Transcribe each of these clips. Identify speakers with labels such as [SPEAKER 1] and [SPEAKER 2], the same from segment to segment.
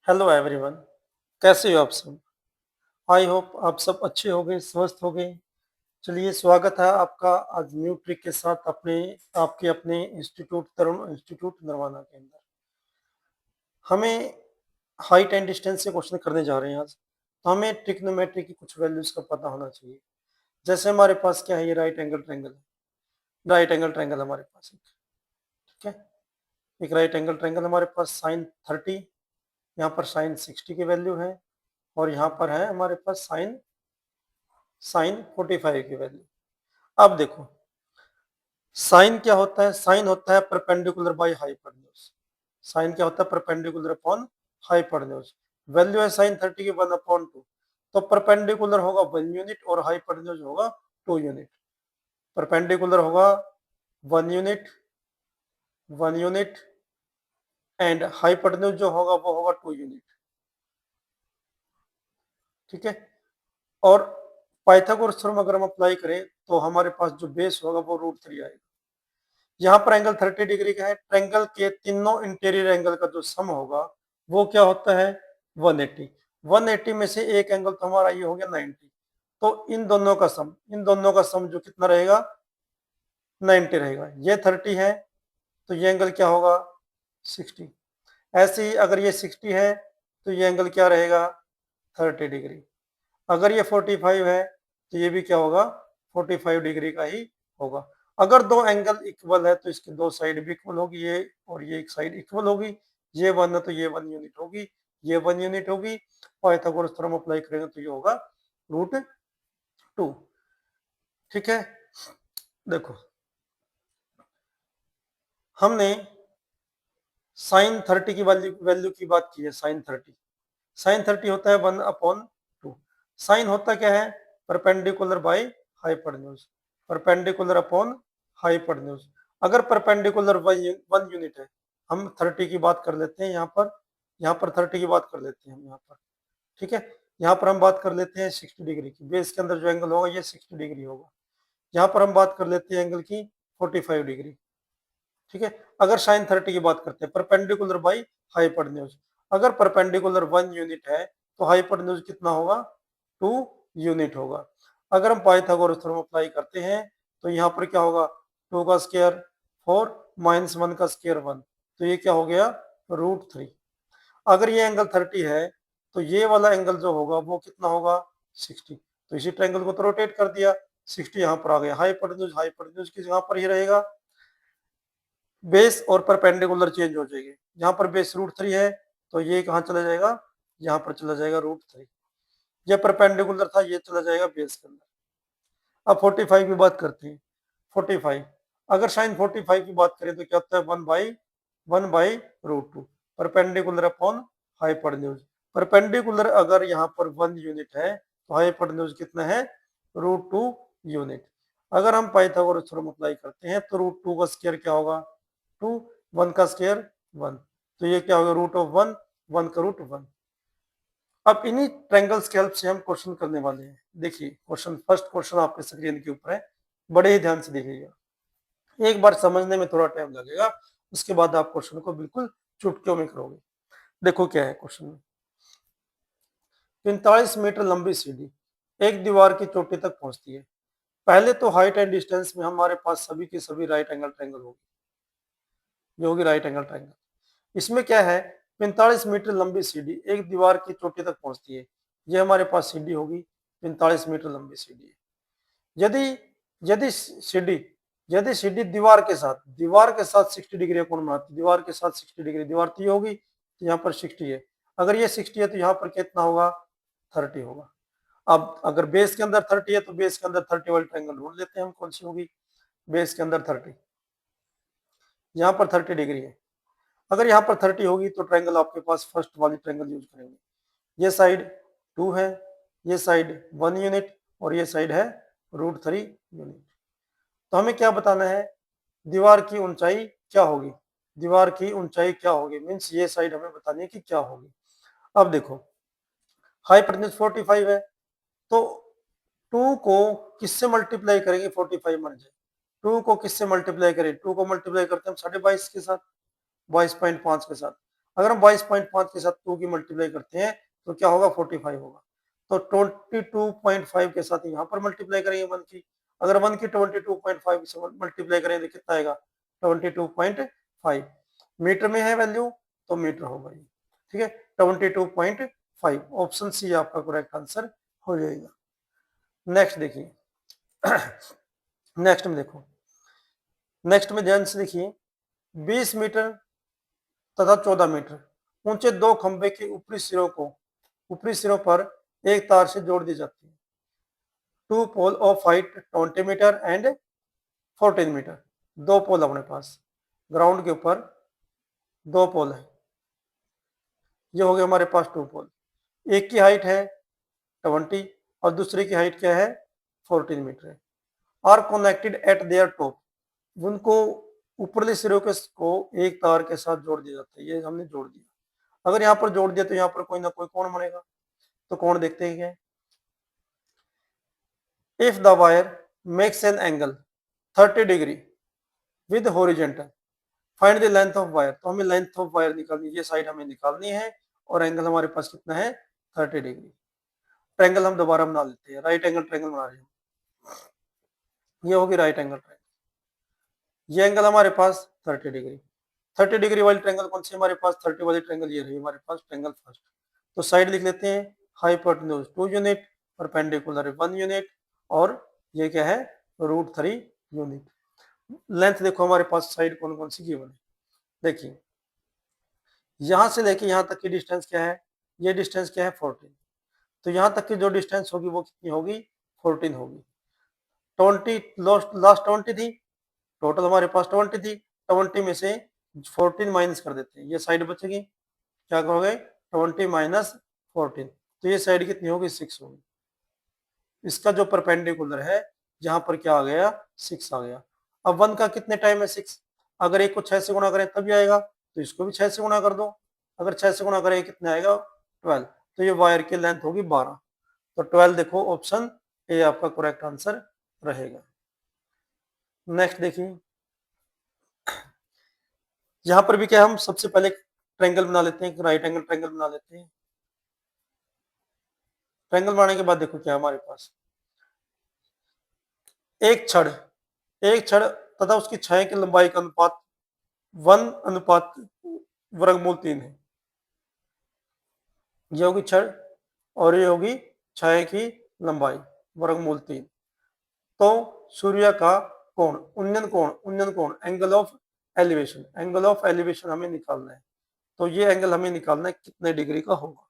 [SPEAKER 1] Hello everyone, कैसे हो आप सब? आई होप आप सब अच्छे होंगे, स्वस्थ होंगे। चलिए, स्वागत है आपका आज न्यू ट्रिक के साथ आपके अपने इंस्टीट्यूट तरुण इंस्टीट्यूट नरवाना के अंदर। हमें हाइट एंड डिस्टेंस से क्वेश्चन करने जा रहे हैं आज। तो हमें ट्रिग्नोमेट्री की कुछ वैल्यूज का पता होना चाहिए। जैसे हमारे पास क्या है, ये राइट एंगल ट्रायंगल है। राइट एंगल ट्रायंगल हमारे पास ठीक है। एक राइट एंगल ट्रायंगल हमारे पास साइन 30, यहाँ पर साइन 60 की वैल्यू है, और यहाँ पर है हमारे पास साइन 45 की वैल्यू। अब देखो, साइन क्या होता है? साइन होता है परपेंडिकुलर बाय हाइपोटेन्यूज। साइन क्या होता है? Perpendicular upon hypotenuse. वैल्यू है साइन 30 की 1/2, तो परपेंडिकुलर होगा 1 यूनिट और हाइपोटेन्यूज होगा 2 यूनिट। परपेंडिकुलर होगा 1 यूनिट, 1 यूनिट, एंड हाइपोटेन्यूज जो होगा वो होगा 2 यूनिट। ठीक है। और पाइथागोरस थ्योरम अगर हम अप्लाई करें तो हमारे पास जो बेस होगा वो √3 आएगा। यहाँ पर एंगल 30 डिग्री का है। ट्रायंगल के तीनों इंटीरियर एंगल का जो सम होगा वो क्या होता है? 180। 180 में से एक एंगल तो हमारा ये हो गया 90, तो इन दोनों का सम जो कितना रहेगा? 90 रहेगा। ये 30 है तो ये एंगल क्या होगा? 60। ऐसे ही अगर ये 60 है तो ये एंगल क्या रहेगा? 30 डिग्री। अगर ये 45 है तो ये भी क्या होगा? 45 डिग्री का ही होगा। अगर दो एंगल इक्वल है तो इसकी दो साइड भी इक्वल होगी, ये और ये एक साइड इक्वल होगी। ये 1 है तो ये 1 यूनिट होगी, ये 1 यूनिट होगी। पाइथागोरस थ्योरम अप्लाई करेंगे तो ये होगा √2। ठीक है। देखो, हमने साइन 30 की वैल्यू की बात की है। साइन 30 होता है 1/2। साइन होता क्या है? Perpendicular by hypotenuse. Perpendicular upon hypotenuse. अगर परपेंडिकुलर 1 यूनिट है, हम 30 की बात कर लेते हैं यहाँ पर 30 की बात कर लेते हैं हम यहाँ पर। ठीक है। यहाँ पर हम बात कर लेते हैं 60 डिग्री की। बेस के अंदर जो एंगल होगा ये 60 डिग्री होगा। यहाँ पर हम बात कर लेते हैं एंगल की 45 डिग्री। ठीक है। अगर साइन 30 की बात करते हैं परपेंडिकुलर बाई हाइपोटेन्यूज, अगर परपेंडिकुलर 1 यूनिट है तो हाइपोटेन्यूज कितना होगा? 2 यूनिट होगा। अगर हम पाइथागोरस थ्योरम अप्लाई करते हैं तो यहाँ पर क्या होगा? 2 का स्क्वायर 4 -1 का स्क्वायर 1, तो ये क्या हो गया? √3। अगर ये एंगल 30 है तो ये वाला एंगल जो होगा वो कितना होगा? 60। तो इसी ट्रायंगल को तो रोटेट कर दिया, 60 यहाँ पर आ गया। हाइपोटेन्यूज की जगह पर ही रहेगा। बेस और परपेंडिकुलर चेंज हो जाएगी। यहाँ पर बेस √3 है तो ये कहाँ चला जाएगा? यहाँ पर चला जाएगा √3। ये परपेंडिकुलर था, ये चला जाएगा बेस के अंदर। अब 45 की बात करते हैं। 45, अगर साइन 45 की बात करें तो क्या होता है? 1/√2 परपेंडिकुलर अपॉन हाइपोटेन्यूज। परपेंडिकुलर अगर यहाँ पर 1 यूनिट है तो हाइपोटेन्यूज कितना है? √2 यूनिट। अगर हम पाइथागोरस थ्योरम अप्लाई करते हैं तो √2 का स्क्वायर क्या होगा? 2, 1 का स्क्वायर 1, तो ये क्या होगा? √1, 1 का √1। अब इन्हीं ट्रायंगल्स के हेल्प से हम क्वेश्चन करने वाले हैं। देखिए, फर्स्ट क्वेश्चन आपके स्क्रीन के ऊपर है, बड़े ही ध्यान से देखिएगा। एक बार समझने में थोड़ा टाइम लगेगा, उसके बाद आप क्वेश्चन को बिल्कुल चुटकियों में करोगे। देखो क्या है क्वेश्चन में। 45 मीटर लंबी सीढ़ी एक दीवार की चोटी तक पहुंचती है। पहले तो हाइट एंड डिस्टेंस में हमारे पास सभी की सभी राइट एंगल ट्रायंगल होगी, जो होगी राइट एंगल ट्रायंगल। इसमें क्या है? 45 मीटर लंबी सीढ़ी एक दीवार की चोटी तक पहुंचती है। ये हमारे पास सीढ़ी होगी, 45 मीटर लंबी सीढ़ी है। यदि यदि सीढ़ी यदि सीढ़ी दीवार के साथ 60 डिग्री कोण बनाती है, दीवार के साथ 60 डिग्री, दीवार तो ये होगी तो यहाँ पर 60 है। अगर ये 60 है तो यहाँ पर कितना होगा? 30 होगा। अब अगर बेस के अंदर 30 है तो बेस के अंदर 30 वाली ट्रायंगल ढूंढ लेते हैं हम, कौन सी होगी? बेस के अंदर 30, यहाँ पर 30 डिग्री है। अगर यहाँ पर 30 होगी तो ट्रायंगल आपके पास फर्स्ट वाली ट्रायंगल यूज करेंगे। ये साइड 2 है, ये साइड 1 यूनिट, और ये साइड है √3 यूनिट। तो हमें क्या बताना है? दीवार की ऊंचाई क्या होगी? दीवार की ऊंचाई क्या होगी मीन्स ये साइड हमें बतानी है कि क्या होगी। अब देखो, हाइपोटेन्यूज 45 है तो 2 को किससे मल्टीप्लाई करेंगे? 45 बन जाए। 2 को किससे मल्टीप्लाई करें? 2 को मल्टीप्लाई करते हैं हम 22.5 के साथ, 22.5 के साथ। अगर हम 22.5 के साथ 2 की मल्टीप्लाई करते हैं तो क्या होगा, 45 होगा। तो 22.5 के साथ यहाँ पर मल्टीप्लाई करेंगे 1 की, अगर 1 की 22.5 से मल्टीप्लाई करें तो कितना आएगा, 22.5। मीटर में है वैल्यू तो मीटर होगा ये, ठीक है, 22.5। ऑप्शन सी आपका करेक्ट आंसर हो जाएगा। नेक्स्ट देखिए नेक्स्ट में देखो, नेक्स्ट में ध्यान से देखिए, 20 मीटर तथा 14 मीटर ऊंचे दो खंभे के ऊपरी सिरों पर एक तार से जोड़ दी जाती है। Two pole of height 20 metre and 14 metre. दो पोल अपने पास ग्राउंड के ऊपर दो पोल है, ये हो गए हमारे पास टू पोल। एक की हाइट है 20 और दूसरे की हाइट क्या है, 14 मीटर है। Are connected at their top, उनको ऊपरले सिरों को एक तार के साथ जोड़ दिया जाता है, ये हमने जोड़ दिया। अगर यहाँ पर जोड़ दिया तो यहाँ पर कोई ना कोई कोण बनेगा, तो कोण देखते हैं क्या है। If the wire makes an angle 30 degree with horizontal, find the length of wire. तो हमें लेंथ ऑफ वायर निकालनी है, ये साइड हमें निकालनी है और एंगल हमारे पास कितना है, 30 डिग्री। ट्रायंगल हम दोबारा बना लेते हैं, राइट एंगल ट्रायंगल बना रहे हैं, ये होगी राइट एंगल ट्रायंगल। ये एंगल हमारे पास 30 डिग्री, 30 डिग्री वाली ट्रायंगल कौन सी हमारे पास, 30 वाली ट्रायंगल ये रही हमारे पास ट्रायंगल फर्स्ट। तो साइड लिख लेते हैं, हाइपोटेन्यूज 2 यूनिट, परपेंडिकुलर 1 यूनिट और ये क्या है, √3 यूनिट। लेंथ देखो हमारे पास साइड कौन कौन सी गिवन है, देखिए यहां से लेके यहां तक की डिस्टेंस क्या है, ये डिस्टेंस क्या है 14। तो यहां तक की जो डिस्टेंस होगी वो कितनी होगी, 14 होगी। 20 लास्ट 20 थी, टोटल हमारे पास 20 थी, 20 में से 14 माइनस कर देते हैं, ये साइड बचेगी, क्या कहोगे 20 माइनस 14, तो ये साइड कितनी होगी 6 होगी। इसका जो परपेंडिकुलर है यहाँ पर क्या आ गया, 6 आ गया। अब 1 का कितने टाइम है 6, अगर एक को 6 से गुणा करें तभी आएगा, तो इसको भी 6 से गुणा कर दो, अगर 6 से गुणा करें कितने आएगा 12, तो ये वायर की लेंथ होगी 12। तो 12 देखो ऑप्शन ए आपका करेक्ट आंसर रहेगा। नेक्स्ट देखिए, यहां पर भी क्या हम सबसे पहले ट्रायंगल बना लेते हैं, राइट एंगल ट्रायंगल बना लेते हैं। ट्रायंगल बनाने के बाद देखो क्या हमारे पास, एक छड़ तथा उसकी छाया की लंबाई का अनुपात 1:3 है। ये होगी छड़ और ये होगी छाया की लंबाई √3। तो सूर्य का कोण, उन्नयन कोण एंगल ऑफ एलिवेशन हमें निकालना है। तो ये एंगल हमें निकालना है कितने डिग्री का होगा।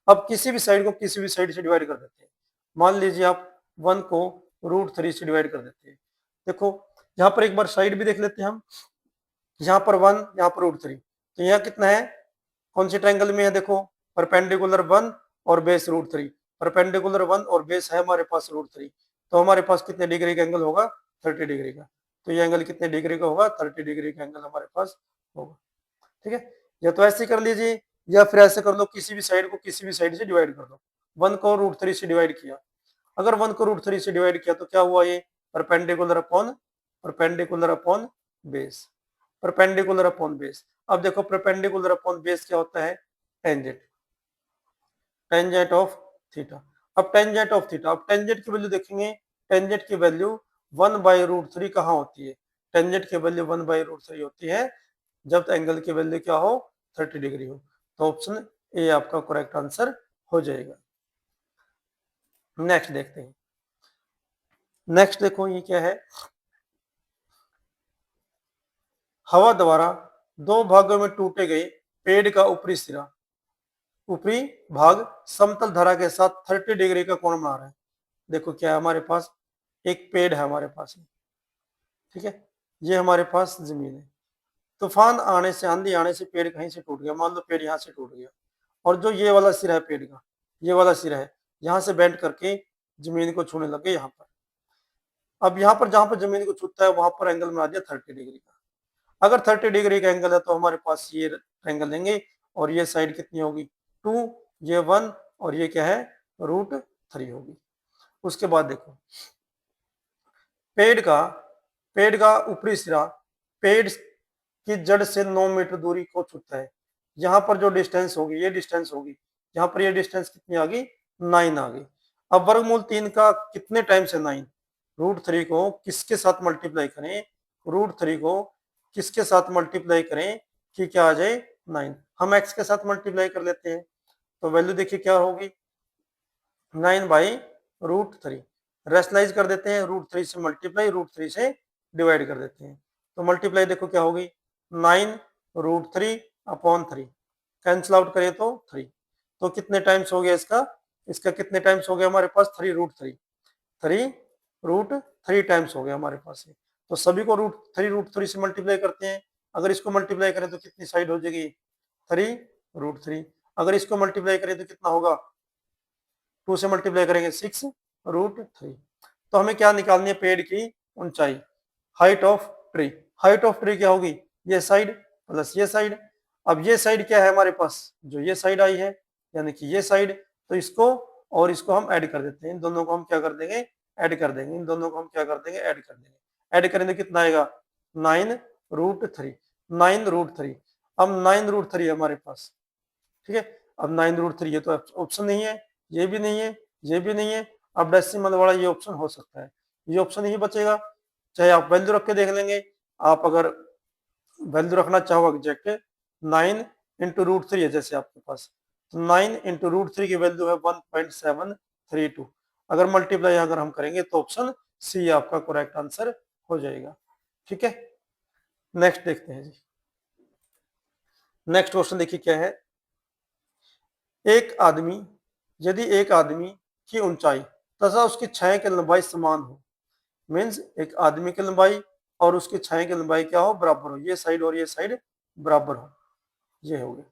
[SPEAKER 1] अब किसी भी साइड को किसी भी साइड से डिवाइड कर देते हैं, मान लीजिए आप 1 को √3 से डिवाइड कर देते हैं। देखो यहाँ पर एक बार साइड भी देख लेते हैं हम, यहाँ पर 1, यहाँ पर √3, तो यहाँ कितना है, कौन सी ट्रायंगल में है, देखो परपेंडिकुलर 1 और बेस √3, परपेंडिकुलर 1 और बेस है हमारे पास √3, तो हमारे पास कितने डिग्री का एंगल होगा, 30 डिग्री का। तो ये एंगल कितने डिग्री का होगा, 30 डिग्री का एंगल हमारे पास होगा। ठीक है, या तो ऐसे कर लीजिए या फिर ऐसे कर लो, किसी भी साइड को किसी भी साइड से डिवाइड कर दो। 1 को √3 से डिवाइड किया, अगर 1 को √3 से डिवाइड किया तो क्या हुआ, ये perpendicular upon base, perpendicular upon base. अब देखो परपेंडिकुलर अपॉन बेस क्या होता है, टेंजेंट, टेंजेंट ऑफ थीटा। अब टेंजेंट ऑफ थीटा, अब टेंजेंट की वैल्यू देखेंगे, टेंजेंट की वैल्यू 1/√3 कहाँ होती है, टेंजेंट की वैल्यू 1/√3 होती है जब एंगल की वैल्यू क्या हो, 30 डिग्री हो। तो ऑप्शन ए आपका करेक्ट आंसर हो जाएगा। नेक्स्ट देखते हैं, नेक्स्ट देखो ये क्या है, हवा द्वारा दो भागों में टूटे गए पेड़ का ऊपरी भाग समतल धारा के साथ 30 डिग्री का कोण बना रहा है। देखो क्या है, हमारे पास एक पेड़ है हमारे पास, ठीक है, ये हमारे पास जमीन है, तूफान आने से, आंधी आने से पेड़ कहीं से टूट गया, मान लो पेड़ यहाँ से टूट गया, और जो ये वाला सिरा है पेड़ का, ये वाला सिरा है, यहाँ से बेंड करके जमीन को छूने लगे यहाँ पर। अब यहाँ पर जहां पर जमीन को छूता है वहां पर एंगल बना दिया 30 डिग्री का। अगर 30 डिग्री का एंगल है तो हमारे पास ये एंगल लेंगे, और ये साइड कितनी होगी 2, ये 1 और ये क्या है √3 होगी। उसके बाद देखो पेड़ का ऊपरी सिरा पेड़ की जड़ से 9 मीटर दूरी को छूता है, यहाँ पर जो डिस्टेंस होगी ये डिस्टेंस होगी, यहाँ पर ये डिस्टेंस कितनी आ गई 9 आ गई। अब वर्गमूल 3 का कितने टाइम से 9, √3 को किसके साथ मल्टीप्लाई करें, √3 को किसके साथ मल्टीप्लाई करें कि क्या आ जाए 9। हम x के साथ मल्टीप्लाई कर लेते हैं तो वैल्यू देखिए क्या होगी 9/√3। रेशनलाइज कर देते हैं, √3 से मल्टीप्लाई √3 से डिवाइड कर देते हैं तो मल्टीप्लाई देखो क्या होगी 9√3/3, कैंसिल आउट करें तो 3। तो कितने टाइम्स हो गया इसका कितने टाइम्स हो गया हमारे पास 3√3 टाइम्स हो गया हमारे पास है। तो सभी को √3 से मल्टीप्लाई करते हैं, अगर इसको मल्टीप्लाई करें तो कितनी साइड हो जाएगी 3√3, अगर इसको मल्टीप्लाई करें तो कितना होगा 2 से मल्टीप्लाई करेंगे 6√3। तो हमें क्या निकालनी है पेड़ की ऊंचाई, height of tree. Height of tree क्या होगी ये साइड प्लस ये साइड। अब ये साइड क्या है हमारे पास जो ये साइड आई है यानी कि ये साइड, तो इसको और इसको हम ऐड कर देते हैं, इन दोनों को हम क्या कर देंगे ऐड कर देंगे, इन दोनों को हम क्या कर देंगे ऐड कर देंगे। ऐड करेंगे कितना आएगा 9√3, 9√3। अब 9√3 है हमारे पास, ठीक है। अब 9√3 ये तो ऑप्शन नहीं है, ये भी नहीं है, ये भी नहीं है। अब डेसिमल वाला ये ऑप्शन हो सकता है, ये ऑप्शन ही बचेगा। चाहे आप वैल्यू रख के देख लेंगे, आप अगर वैल्यू रखना चाहो एग्जैक्ट 9 इंटू √3 है जैसे आपके पास, तो 9 इंटू √3 की वैल्यू है 1.732। अगर मल्टीप्लाई अगर हम करेंगे तो ऑप्शन सी आपका करेक्ट आंसर हो जाएगा, ठीक है। नेक्स्ट देखते हैं जी, नेक्स्ट क्वेश्चन देखिए क्या है। यदि एक आदमी की ऊंचाई तथा उसकी छाया की लंबाई समान हो, मीन्स एक आदमी की लंबाई और उसकी छाया की लंबाई क्या हो बराबर हो, ये साइड और ये साइड बराबर हो, ये हो गया।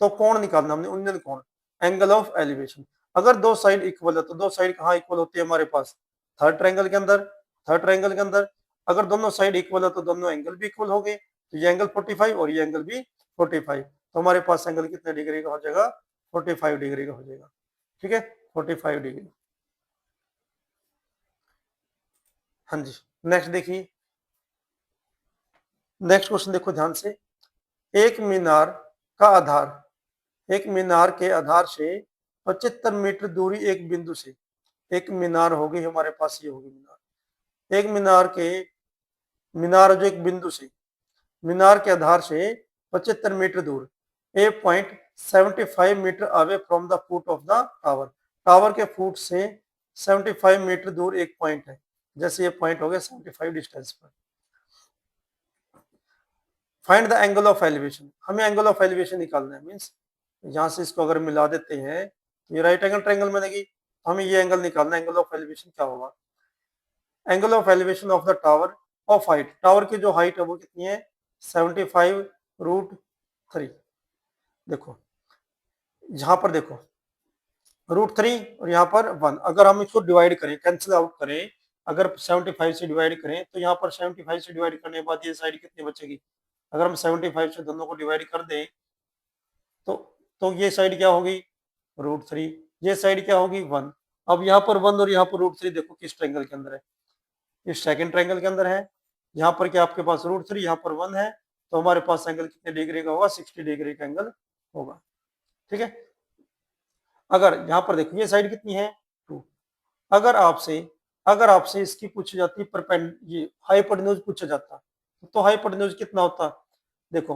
[SPEAKER 1] तो कोण निकालना हमने, उन्नयन कोण, एंगल ऑफ एलिवेशन। अगर दो साइड इक्वल है तो दो साइड कहाँ इक्वल होती है हमारे पास थर्ड ट्रायंगल के अंदर, थर्ड ट्रायंगल के अंदर। अगर दोनों साइड इक्वल है तो दोनों एंगल भी इक्वल हो गए, तो ये एंगल 45 और ये एंगल भी 45, तो हमारे पास एंगल कितने डिग्री का हो जाएगा 45 डिग्री का हो जाएगा, ठीक है 45 डिग्री। हाँ जी, नेक्स्ट देखिए, नेक्स्ट क्वेश्चन देखो ध्यान से। एक मीनार का आधार, एक मीनार के आधार से 75 मीटर दूरी एक बिंदु से, एक मीनार होगी हमारे पास, ये होगी मीनार, एक मीनार जो एक बिंदु से, मीनार के आधार से 75 मीटर दूर, 8.75 metre away from the foot of the tower, tower के फुट से 75 मीटर दूर एक पॉइंट है, जैसे ये पॉइंट हो गया 75 डिस्टेंस पर। Find the angle of elevation, हमें एंगल ऑफ एलिवेशन निकालना है, मीन्स यहाँ से इसको अगर मिला देते हैं तो ये राइट एंगल ट्रायंगल बनेगी, तो हमें ये एंगल निकालना है, एंगल ऑफ एलिवेशन क्या होगा, angle of elevation of the tower of height, tower की जो हाइट है वो कितनी है 75√3। देखो यहाँ पर देखो √3 और यहाँ पर 1, अगर हम इसको डिवाइड करें कैंसिल आउट करें, अगर 75 से डिवाइड करें तो यहाँ पर 75 से डिवाइड करने के बाद ये साइड कितनी बचेगी, अगर हम 75 से दोनों को डिवाइड कर दें तो ये साइड क्या होगी √3, ये साइड क्या होगी 1। अब यहाँ पर 1 और यहाँ पर √3 देखो किस ट्रायंगल के अंदर है, इस सेकंड ट्रायंगल के अंदर है। यहाँ पर क्या आपके पास √3, यहाँ पर 1 है, तो हमारे पास एंगल कितने डिग्री का होगा 60 डिग्री का एंगल होगा, ठीक है। अगर यहाँ पर देखो ये साइड कितनी है 2, अगर आपसे इसकी पूछी जाती ये हाइपोटेन्यूज पूछा जाता तो हाइपोटेन्यूज कितना होता, देखो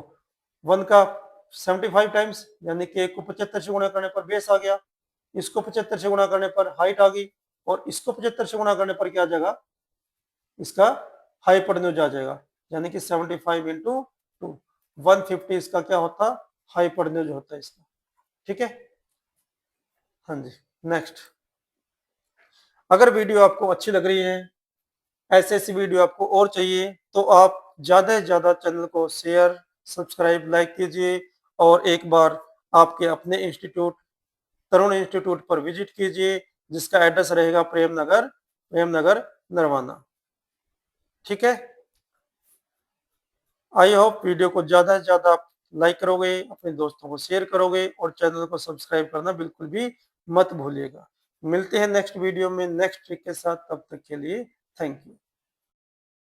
[SPEAKER 1] 1 का 75 टाइम्स, यानी कि एक को 75 से गुणा करने पर बेस आ गया, इसको 75 से गुणा करने पर हाइट आ गई, और इसको 75 से गुणा करने पर क्या आ जाएगा इसका हाइपोटेन्यूज आ जाएगा, यानी कि 75 इंटू 2, 150 इसका क्या होता हाइपोटेन्यूज होता है इसका, ठीक है। हाँ जी, नेक्स्ट, अगर वीडियो आपको अच्छी लग रही है, ऐसी वीडियो आपको और चाहिए, तो आप ज्यादा से ज्यादा चैनल को शेयर सब्सक्राइब लाइक कीजिए, और एक बार आपके अपने इंस्टीट्यूट तरुण इंस्टीट्यूट पर विजिट कीजिए, जिसका एड्रेस रहेगा प्रेमनगर नरवाना, ठीक है। आई होप वीडियो को ज्यादा से ज्यादा लाइक करोगे, अपने दोस्तों को शेयर करोगे, और चैनल को सब्सक्राइब करना बिल्कुल भी मत भूलिएगा। मिलते हैं नेक्स्ट वीडियो में नेक्स्ट ट्रिक के साथ, तब तक के लिए थैंक यू।